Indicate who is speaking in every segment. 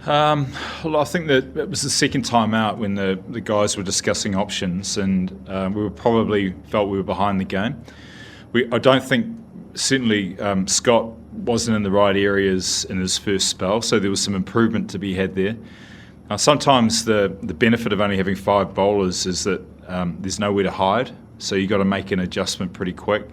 Speaker 1: Well, I think that it was the second time out when the guys were discussing options, and we were probably felt we were behind the game. I don't think, certainly Scott wasn't in the right areas in his first spell, so there was some improvement to be had there. Sometimes the benefit of only having 5 bowlers is that there's nowhere to hide, so you've got to make an adjustment pretty quick.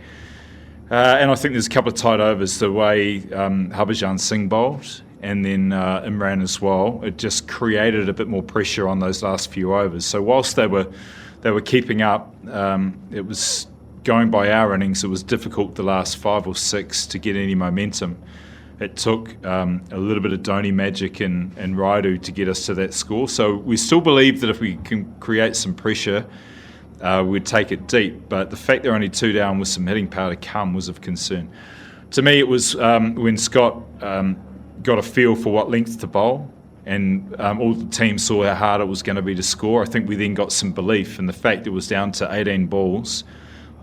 Speaker 1: And I think there's a couple of tight overs, the way Harbhajan Singh bowled and then Imran as well. It just created a bit more pressure on those last few overs. So whilst they were keeping up, it was going by our innings. It was difficult the last 5 or 6 to get any momentum. It took a little bit of Dhoni magic and Raidu to get us to that score. So we still believe that if we can create some pressure, we'd take it deep. But the fact they're only 2 down with some hitting power to come was of concern. To me, it was when Scott got a feel for what length to bowl, and all the team saw how hard it was going to be to score. I think we then got some belief in the fact it was down to 18 balls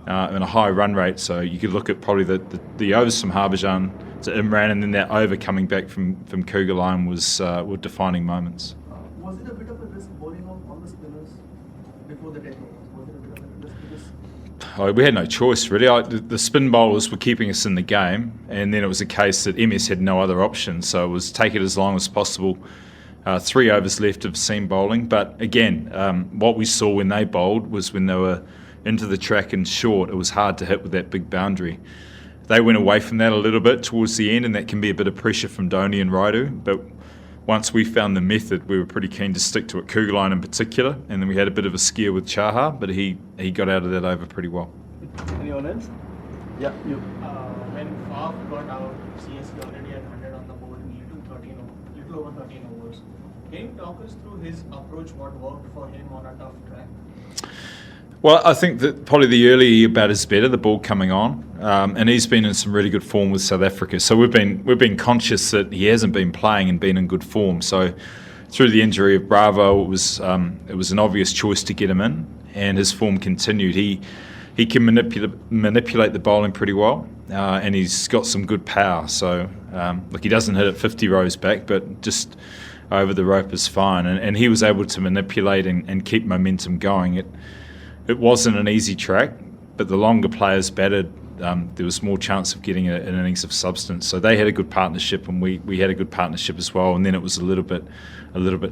Speaker 1: and a high run rate. So you could look at probably the overs from Harbhajan to Imran, and then that over coming back from Kugaline were defining moments.
Speaker 2: Was it a bit of a risk bowling on the spinners before the deadline? Was it a bit of a risk?
Speaker 1: We had no choice, really. The spin bowlers were keeping us in the game, and then it was a case that MS had no other option, so it was take it as long as possible. 3 overs left of seam bowling, but again, what we saw when they bowled was when they were into the track and short, it was hard to hit with that big boundary. They went away from that a little bit towards the end, and that can be a bit of pressure from Dhoni and Raidu, but once we found the method, we were pretty keen to stick to it, Kugaline in particular, and then we had a bit of a scare with Chahar, but he got out of that over pretty well.
Speaker 2: Anyone else? Yeah, you.
Speaker 3: When Faf got out, CSK already had 100 on the board in little over 13 overs. Can you talk us through his approach, what worked for him on a tough track?
Speaker 1: Well, I think that probably the early year bat is better, the ball coming on, and he's been in some really good form with South Africa. So we've been conscious that he hasn't been playing and been in good form. So through the injury of Bravo, it was an obvious choice to get him in, and his form continued. He can manipulate the bowling pretty well, and he's got some good power. So look, he doesn't hit it 50 rows back, but just over the rope is fine, and he was able to manipulate and keep momentum going. It wasn't an easy track, but the longer players batted, there was more chance of getting an innings of substance. So they had a good partnership, and we had a good partnership as well. And then it was a little bit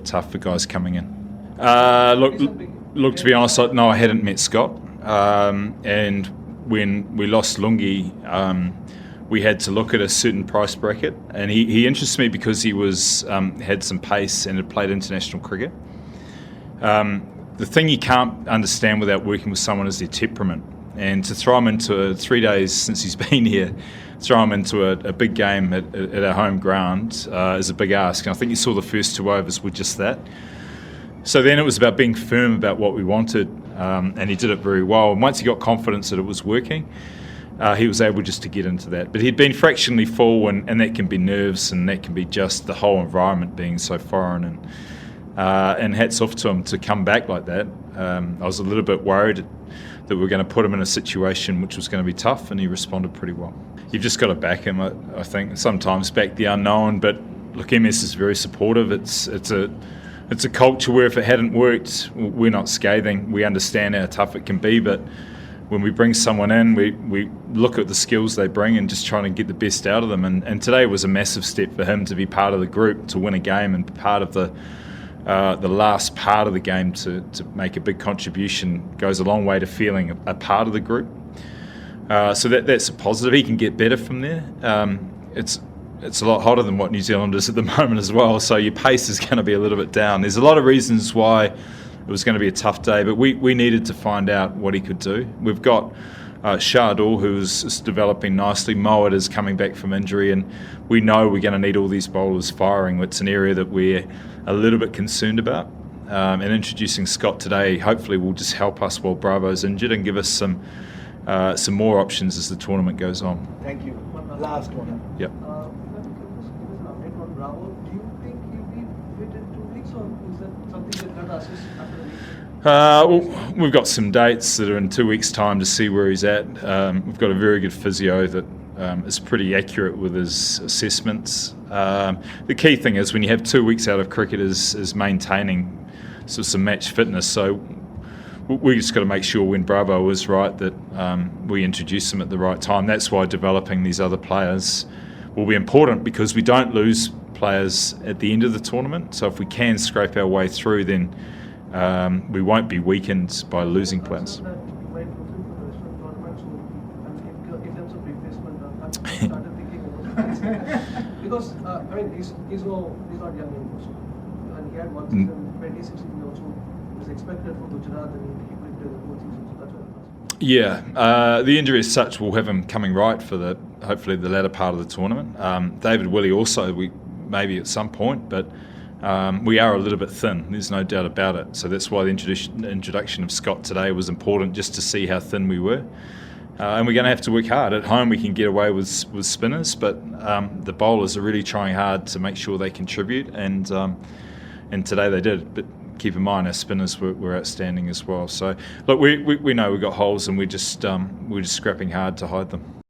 Speaker 1: tough for guys coming in. Look. To be honest, no, I hadn't met Scott, and when we lost Lungi, we had to look at a certain price bracket, and he interests me because he had some pace and had played international cricket. The thing you can't understand without working with someone is their temperament. And to throw him into 3 days since he's been here, throw him into a big game at our home ground is a big ask. And I think you saw the first 2 overs with just that. So then it was about being firm about what we wanted, and he did it very well. And once he got confidence that it was working, he was able just to get into that. But he'd been fractionally full, and that can be nerves, and that can be just the whole environment being so foreign. And hats off to him to come back like that. I was a little bit worried that we were going to put him in a situation which was going to be tough, and he responded pretty well. You've just got to back him, I think. Sometimes back the unknown, but look, MS is very supportive. It's a culture where if it hadn't worked, we're not scathing. We understand how tough it can be, but when we bring someone in, we look at the skills they bring and just trying to get the best out of them. And today was a massive step for him to be part of the group, to win a game and part of the last part of the game to make a big contribution goes a long way to feeling a part of the group. So that's a positive. He can get better from there. It's a lot hotter than what New Zealand is at the moment as well, so your pace is going to be a little bit down. There's a lot of reasons why it was going to be a tough day, but we needed to find out what he could do. We've got Shardul, who's developing nicely. Mowat is coming back from injury, and we know we're going to need all these bowlers firing. It's an area that we're a little bit concerned about. And introducing Scott today hopefully will just help us while Bravo's injured and give us some more options as the tournament goes on.
Speaker 2: Thank you. Last one.
Speaker 1: Yep.
Speaker 2: Bravo, do you think he'll be fit in 2 weeks, or is that something that got assessed after the week?
Speaker 1: Well, we've got some dates that are in 2 weeks' time to see where he's at. We've got a very good physio that is pretty accurate with his assessments. The key thing is when you have 2 weeks out of cricket is maintaining sort of some match fitness. So we just got to make sure when Bravo is right that we introduce them at the right time. That's why developing these other players will be important, because we don't lose players at the end of the tournament. So if we can scrape our way through, then we won't be weakened by losing players.
Speaker 2: That you might look into the restaurant tournament, so in terms of replacement, I started thinking about that. Because I mean he's not young anymore, so, and he had one season 2016 also was expected for Gujarat, and he played the whole season, so that's what I asked.
Speaker 1: Yeah, the injury as such will have him coming right for hopefully the latter part of the tournament. David Willey also, maybe at some point, but we are a little bit thin, there's no doubt about it. So that's why the introduction of Scott today was important, just to see how thin we were. And we're going to have to work hard. At home we can get away with spinners, but the bowlers are really trying hard to make sure they contribute, and today they did. But keep in mind our spinners were outstanding as well. So look, we know we've got holes, and we're just scrapping hard to hide them.